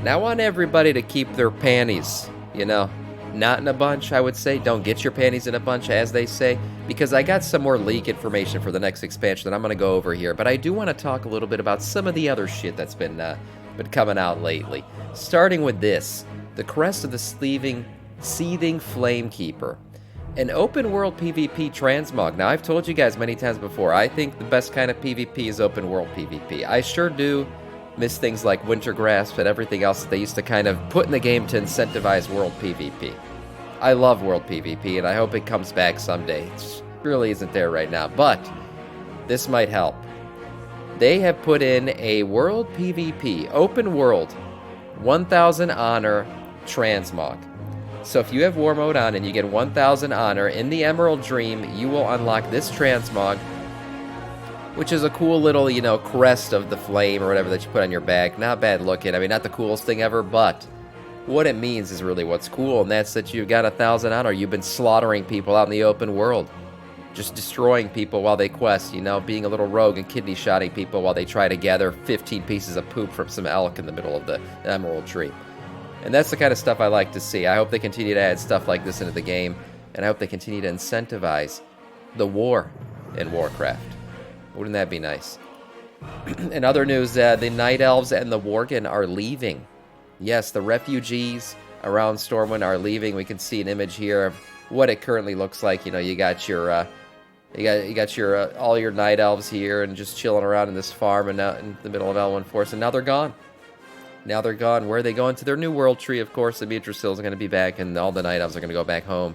Now I want everybody to keep their panties, you know, not in a bunch, I would say. Don't get your panties in a bunch, as they say, because I got some more leak information for the next expansion that I'm going to go over here. But I do want to talk a little bit about some of the other shit that's been coming out lately. Starting with this, the Crest of the Seething Flamekeeper. An open world PvP transmog. Now, I've told you guys many times before, I think the best kind of PvP is open world PvP. I sure do miss things like Winter Grasp and everything else that they used to kind of put in the game to incentivize world PvP. I love world PvP, and I hope it comes back someday. It really isn't there right now, but this might help. They have put in a world PvP, open world, 1000 honor transmog. So if you have war mode on and you get 1000 honor in the Emerald Dream, you will unlock this transmog, which is a cool little, you know, crest of the flame or whatever that you put on your back. Not bad looking. I mean, not the coolest thing ever, but what it means is really what's cool, and that's that you've got 1000 honor. You've been slaughtering people out in the open world, just destroying people while they quest, you know, being a little rogue and kidney shotting people while they try to gather 15 pieces of poop from some elk in the middle of the Emerald Tree. And that's the kind of stuff I like to see. I hope they continue to add stuff like this into the game, and I hope they continue to incentivize the war in Warcraft. Wouldn't that be nice? In other news, the Night Elves and the Worgen are leaving. Yes, the refugees around Stormwind are leaving. We can see an image here of what it currently looks like. You know, you got your all your Night Elves here and just chilling around in this farm and out in the middle of Elwynn Forest, and now they're gone. Now they're gone. Where are they going? To their new world tree, of course. The Beatrice is going to be back, and all the Night Elves are going to go back home.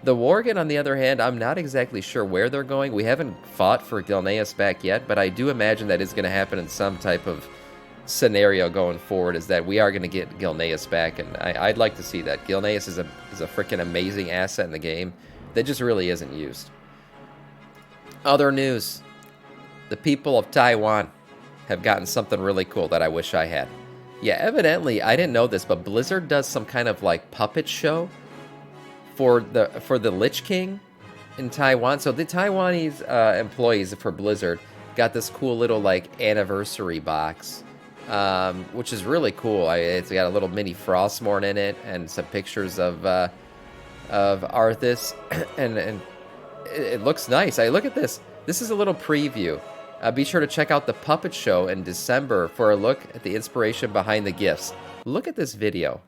The Worgen, on the other hand, I'm not exactly sure where they're going. We haven't fought for Gilneas back yet, but I do imagine that is going to happen in some type of scenario going forward, is that we are going to get Gilneas back, and I'd like to see that. Gilneas is a freaking amazing asset in the game that just really isn't used. Other news. The people of Taiwan have gotten something really cool that I wish I had. Yeah, evidently, I didn't know this, but Blizzard does some kind of like puppet show for the Lich King in Taiwan. So the Taiwanese employees for Blizzard got this cool little like anniversary box, which is really cool. It's got a little mini Frostmourne in it and some pictures of Arthas, and it looks nice. Look at this. This is a little preview. Be sure to check out the puppet show in December for a look at the inspiration behind the gifts. Look at this video.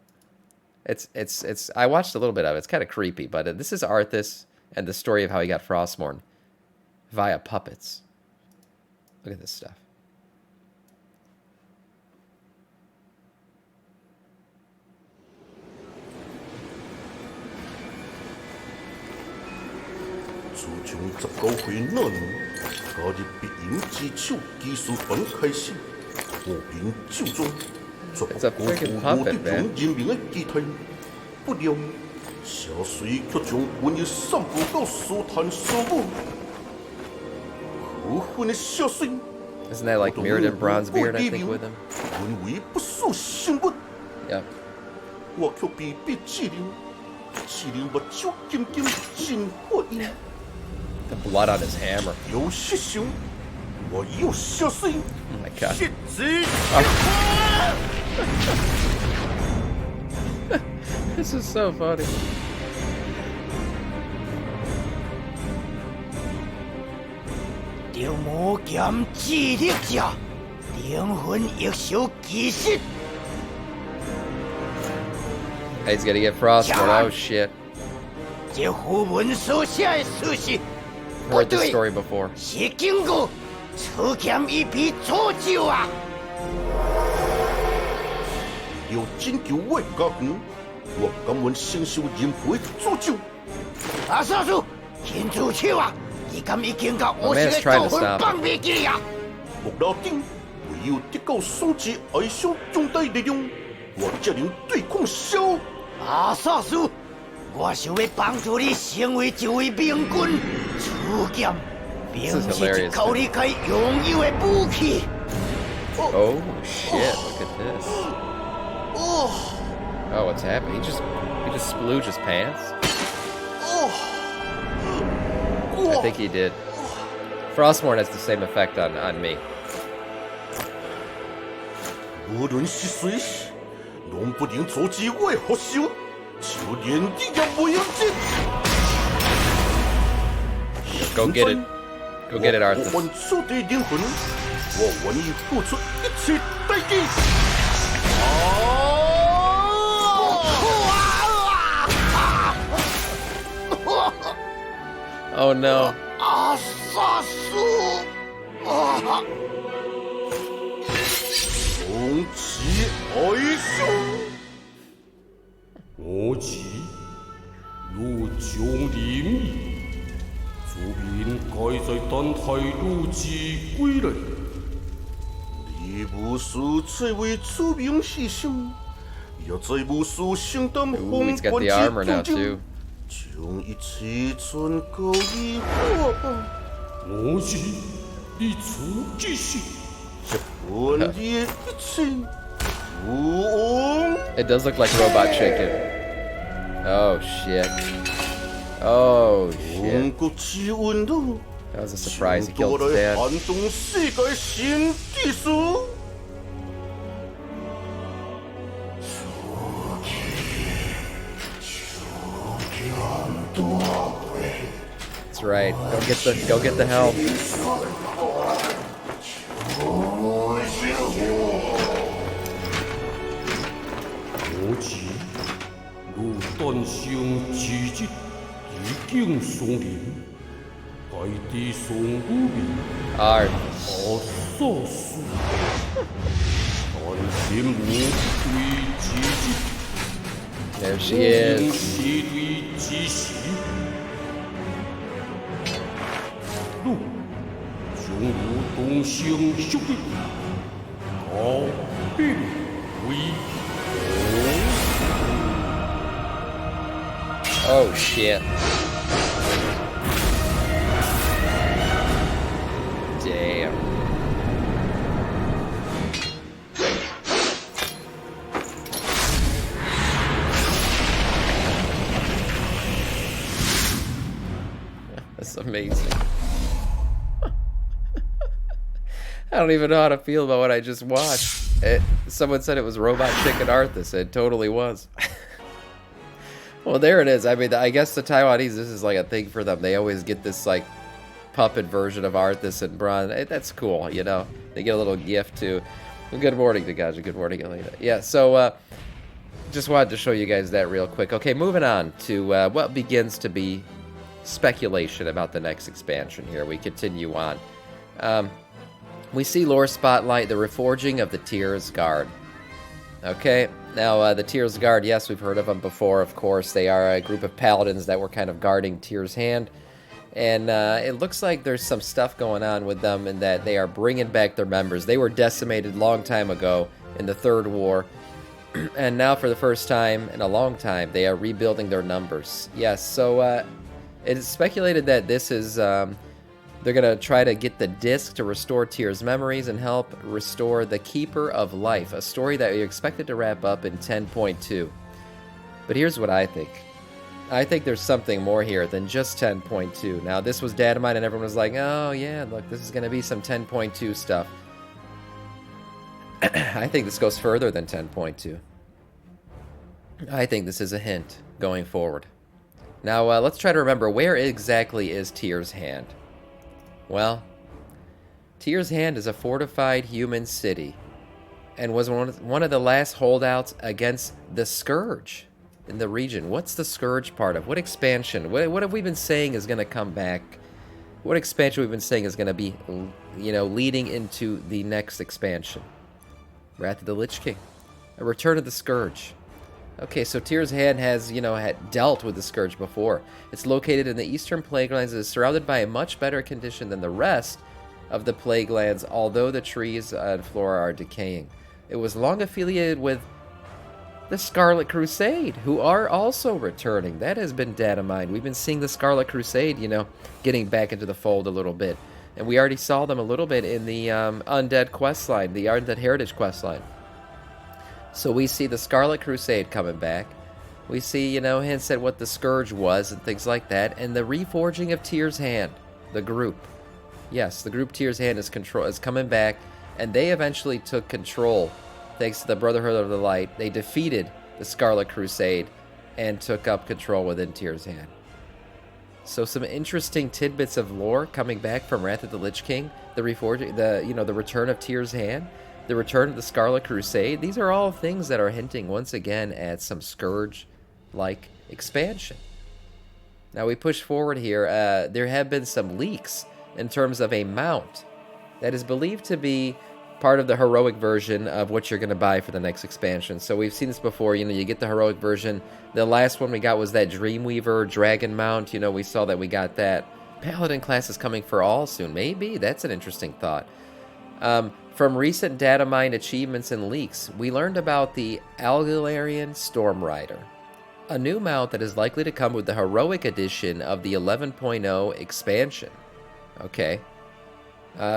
It's I watched a little bit of it. It's kind of creepy, but this is Arthas and the story of how he got Frostmourne via puppets. Look at this stuff. It's a freaking puppet, man. Isn't that like Mirrodin Bronzebeard, I think, with him? Yep. The blood on his hammer. Oh my god. This is so funny. He's gonna get Frostmourne. Oh shit. Heard this story before. Oh man, it's trying to stop This is hilarious. Oh shit, look at this. Oh, what's happening? He just splooged his pants? I think he did. Frostmourne has the same effect on me. 拢不能阻止我的复仇，就连你也袂用紧。 Go get it. Go get it, Arthas. 我还出的灵魂，我愿意付出一切代价。Oh no. 阿萨苏，终其哀伤。我知，如将临矣。主民该在等待如之归来。你无需再为主民牺牲，也再无需承担 Ooh, 皇 he's 冠 got 之 the armor now 重 too. 将一切转交于我。我知，你出之时，这本的一切，父王。 It does look like Robot Chicken. Oh shit. Oh 王 shit. 国之温度， That was a surprise. He killed his 来 dad. 撼动世界新技术。 That's right. Go get the help. 我知，如诞生之日，已经松临，该地上无名。 Arth. 阿萨斯，但天无对之日， There she 无 is. 是对之时，路将如东升兄弟，告别为我。 Oh shit. Damn. That's amazing. I don't even know how to feel about what I just watched. Someone said it was Robot Chicken Arthas. It totally was. Well, there it is. I mean, I guess the Taiwanese, this is like a thing for them. They always get this, like, puppet version of Arthas and Bron. That's cool, you know. They get a little gift, too. Well, good morning, Nagaja. Good morning, Elena. Yeah, so, just wanted to show you guys that real quick. Okay, moving on to what begins to be speculation about the next expansion here. We continue on. We see Lore Spotlight, the reforging of the Tears Guard. Okay, now the Tears Guard, yes, we've heard of them before, of course. They are a group of paladins that were kind of guarding Tyr's hand. And it looks like there's some stuff going on with them in that they are bringing back their members. They were decimated long time ago in the Third War. And now for the first time in a long time, they are rebuilding their numbers. Yes, so it is speculated that this is... they're going to try to get the disc to restore Tyr's memories and help restore the Keeper of Life, a story that we expected to wrap up in 10.2. But here's what I think. I think there's something more here than just 10.2. Now, this was data mine and everyone was like, oh yeah, look, this is going to be some 10.2 stuff. I think this goes further than 10.2. I think this is a hint going forward. Now, let's try to remember, where exactly is Tyr's hand? Well, Tyr's Hand is a fortified human city and was one of the last holdouts against the Scourge in the region. What's the Scourge part of? What expansion? What have we been saying is going to come back? What expansion we've been saying is going to be, you know, leading into the next expansion? Wrath of the Lich King. A return of the Scourge. Okay, so Tyr's Hand has, you know, had dealt with the Scourge before. It's located in the Eastern Plaguelands and is surrounded by a much better condition than the rest of the Plaguelands, although the trees and flora are decaying. It was long affiliated with the Scarlet Crusade, who are also returning. That has been data mined. We've been seeing the Scarlet Crusade, you know, getting back into the fold a little bit. And we already saw them a little bit in the Undead questline, the Undead Heritage questline. So we see the Scarlet Crusade coming back. We see, you know, hints at what the Scourge was and things like that. And the reforging of Tyr's Hand, the group. Yes, the group Tyr's Hand is coming back. And they eventually took control, thanks to the Brotherhood of the Light, they defeated the Scarlet Crusade and took up control within Tyr's hand. So some interesting tidbits of lore coming back from Wrath of the Lich King, the reforging, the return of Tyr's hand, the return of the Scarlet Crusade. These are all things that are hinting once again at some Scourge-like expansion. Now we push forward here. There have been some leaks in terms of a mount that is believed to be part of the heroic version of what you're going to buy for the next expansion. So we've seen this before. You get the heroic version. The last one we got was that Dreamweaver dragon mount. We saw that we got that. Paladin class is coming for all soon. Maybe. That's an interesting thought. From recent data mine achievements and leaks, we learned about the Algalarian Storm Rider, a new mount that is likely to come with the heroic edition of the 11.0 expansion. Okay.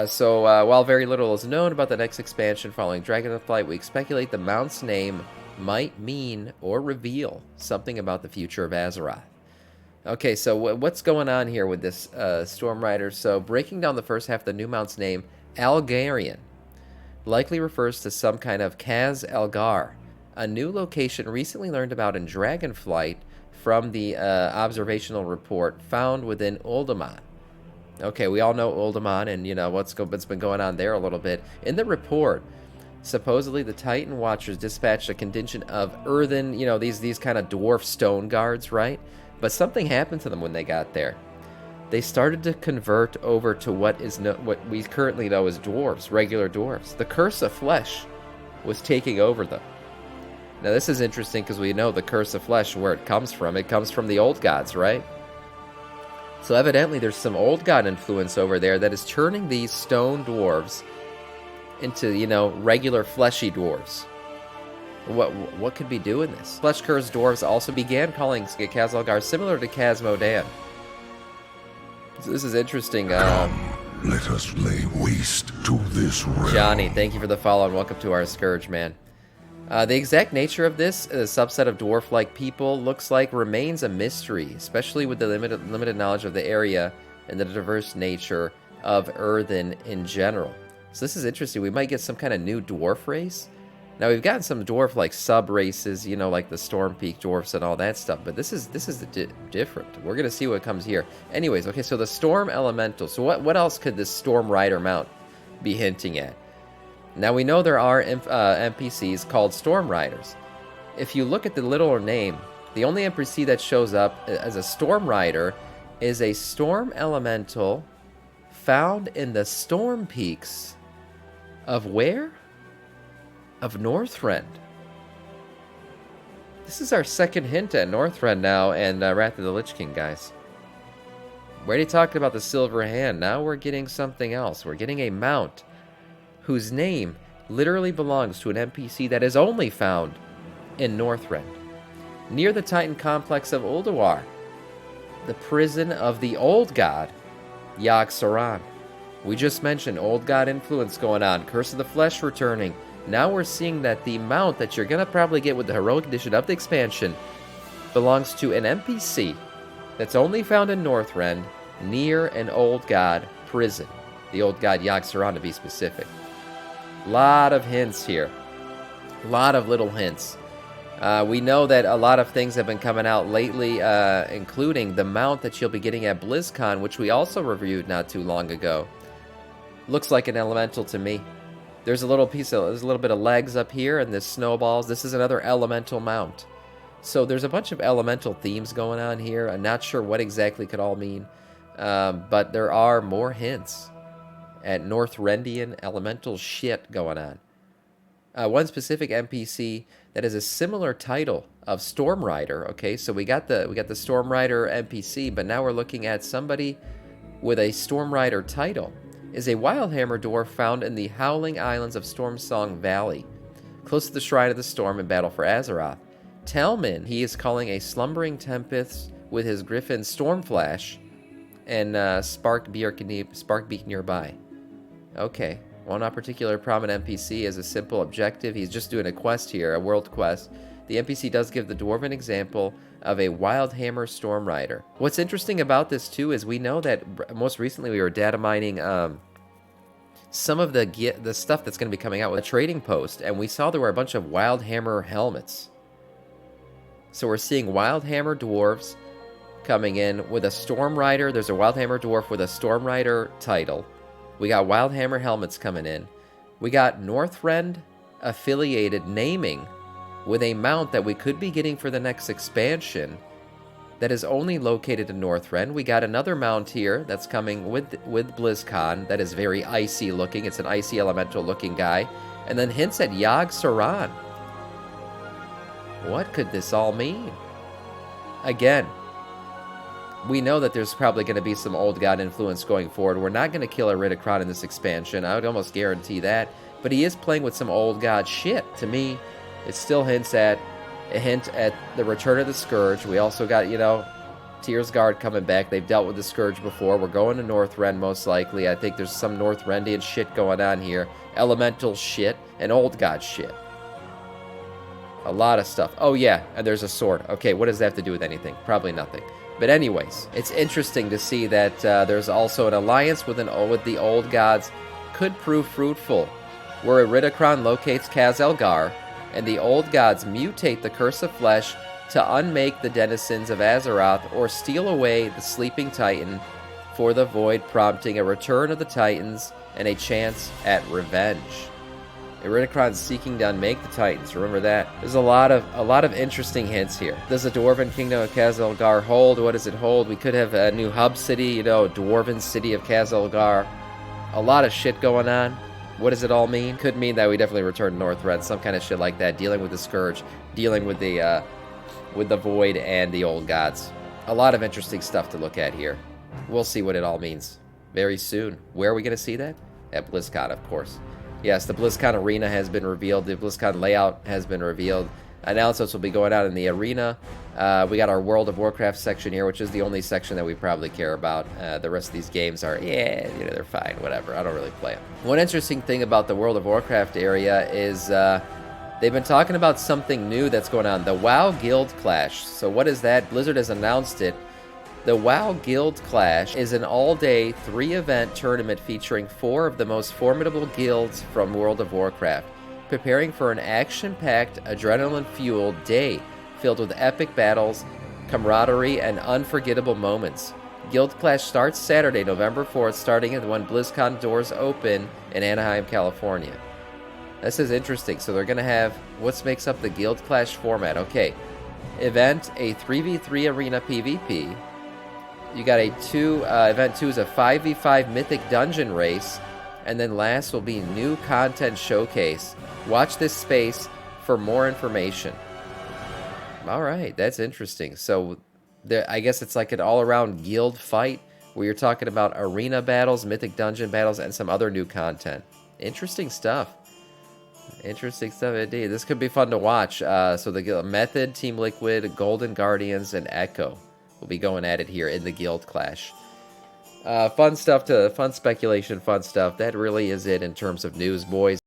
So while very little is known about the next expansion following Dragonflight, we speculate the mount's name might mean or reveal something about the future of Azeroth. Okay, so what's going on here with this Storm Rider? So breaking down the first half of the new mount's name, Algarian, likely refers to some kind of Kaz Algar, a new location recently learned about in Dragonflight from the observational report found within Uldaman. Okay, we all know Uldaman and, what's been going on there a little bit. In the report, supposedly the Titan Watchers dispatched a contingent of earthen, these kind of dwarf stone guards, right? But something happened to them when they got there. They started to convert over to what we currently know as dwarves, regular dwarves. The Curse of Flesh was taking over them. Now this is interesting because we know the Curse of Flesh, where it comes from. It comes from the old gods, right? So evidently there's some old god influence over there that is turning these stone dwarves into, regular fleshy dwarves. What could be doing this? Flesh-cursed dwarves also began calling Kaz Algar similar to Kaz Modan. So this is interesting. Let us lay waste to this realm. Johnny, thank you for the follow and welcome to our Scourge, man. The exact nature of this subset of dwarf-like people looks like remains a mystery, especially with the limited knowledge of the area and the diverse nature of Earthen in general. So this is interesting. We might get some kind of new dwarf race. Now we've gotten some dwarf-like sub-races, like the Storm Peak dwarfs and all that stuff, but this is different. We're gonna see what comes here. Anyways, okay, so the Storm Elemental. So what else could this Storm Rider mount be hinting at? Now we know there are NPCs called Storm Riders. If you look at the literal name, the only NPC that shows up as a Storm Rider is a Storm Elemental found in the Storm Peaks of where? Of Northrend. This is our second hint at Northrend now and Wrath of the Lich King, guys. We already talked about the Silver Hand. Now we're getting something else. We're getting a mount whose name literally belongs to an NPC that is only found in Northrend, near the Titan complex of Ulduar, the prison of the old god, Yogg-Saron. We just mentioned old god influence going on, Curse of the Flesh returning. Now we're seeing that the mount that you're going to probably get with the heroic edition of the expansion belongs to an NPC that's only found in Northrend, near an old god prison, the old god Yogg-Saron to be specific. Lot of hints here. A lot of little hints. We know that a lot of things have been coming out lately, including the mount that you'll be getting at BlizzCon, which we also reviewed not too long ago. Looks like an elemental to me. There's a little bit of legs up here, and there's snowballs. This is another elemental mount. So there's a bunch of elemental themes going on here. I'm not sure what exactly could all mean, but there are more hints at Northrendian elemental shit going on. One specific NPC that has a similar title of Storm Rider. Okay, so we got the Storm Rider NPC, but now we're looking at somebody with a Storm Rider title. Is a Wildhammer dwarf found in the Howling Islands of Stormsong Valley, close to the Shrine of the Storm in battle for Azeroth. Telmin, he is calling a Slumbering Tempest with his Griffin Stormflash and Sparkbeak nearby. Okay, well, not particular prominent NPC is a simple objective. He's just doing a quest here, a world quest. The NPC does give the dwarven example of a Wildhammer Storm Rider. What's interesting about this, too, is we know that most recently we were data mining some of the stuff that's going to be coming out with a trading post, and we saw there were a bunch of Wildhammer helmets. So we're seeing Wildhammer dwarves coming in with a Storm Rider. There's a Wildhammer dwarf with a Storm Rider title. We got Wildhammer helmets coming in. We got Northrend affiliated naming with a mount that we could be getting for the next expansion that is only located in Northrend. We got another mount here that's coming with BlizzCon that is very icy looking. It's an icy elemental looking guy. And then hints at Yogg Saron. What could this all mean? Again, we know that there's probably going to be some old god influence going forward. We're not going to kill Iridikron in this expansion. I would almost guarantee that. But he is playing with some old god shit. To me, it still hints at a hint at the return of the Scourge. We also got, you know, Tyr's Guard coming back. They've dealt with the Scourge before. We're going to Northrend most likely. I think there's some Northrendian shit going on here. Elemental shit and old god shit. A lot of stuff. Oh yeah, and there's a sword. Okay, what does that have to do with anything? Probably nothing. But anyways, it's interesting to see that there's also an alliance with the old gods. Could prove fruitful. Where Iridikron locates Khaz-Elgar, and the old gods mutate the Curse of Flesh to unmake the denizens of Azeroth or steal away the sleeping Titan for the Void, prompting a return of the Titans and a chance at revenge. Iridikron's seeking to unmake the Titans. Remember that. There's a lot of interesting hints here. Does the Dwarven Kingdom of Khaz-Elgar hold? What does it hold? We could have a new hub city, you know, Dwarven City of Khaz-Elgar. A lot of shit going on. What does it all mean? Could mean that we definitely return to Northrend, some kind of shit like that, dealing with the Scourge, dealing with the Void and the Old Gods. A lot of interesting stuff to look at here. We'll see what it all means very soon. Where are we going to see that? At BlizzCon, of course. Yes, the BlizzCon arena has been revealed. The BlizzCon layout has been revealed. Announcements will be going out in the arena. We got our World of Warcraft section here, which is the only section that we probably care about. The rest of these games are, yeah, you know, they're fine, whatever. I don't really play them. One interesting thing about the World of Warcraft area is they've been talking about something new that's going on, the WoW Guild Clash. So what is that? Blizzard has announced it. The WoW Guild Clash is an all-day, 3-event tournament featuring 4 of the most formidable guilds from World of Warcraft, preparing for an action-packed, adrenaline-fueled day filled with epic battles, camaraderie, and unforgettable moments. Guild Clash starts Saturday, November 4th, starting at when BlizzCon doors open in Anaheim, California. This is interesting. So they're going to have, what makes up the Guild Clash format? Okay, event, a 3v3 arena PvP. You got a event 2 is a 5v5 Mythic Dungeon race. And then last will be new content showcase. Watch this space for more information. All right, that's interesting. So I guess it's like an all-around guild fight where you're talking about arena battles, Mythic Dungeon battles, and some other new content. Interesting stuff. Interesting stuff indeed. This could be fun to watch. So the Method, Team Liquid, Golden Guardians, and Echo will be going at it here in the Guild Clash. Fun stuff, fun speculation, fun stuff. That really is it in terms of news, boys.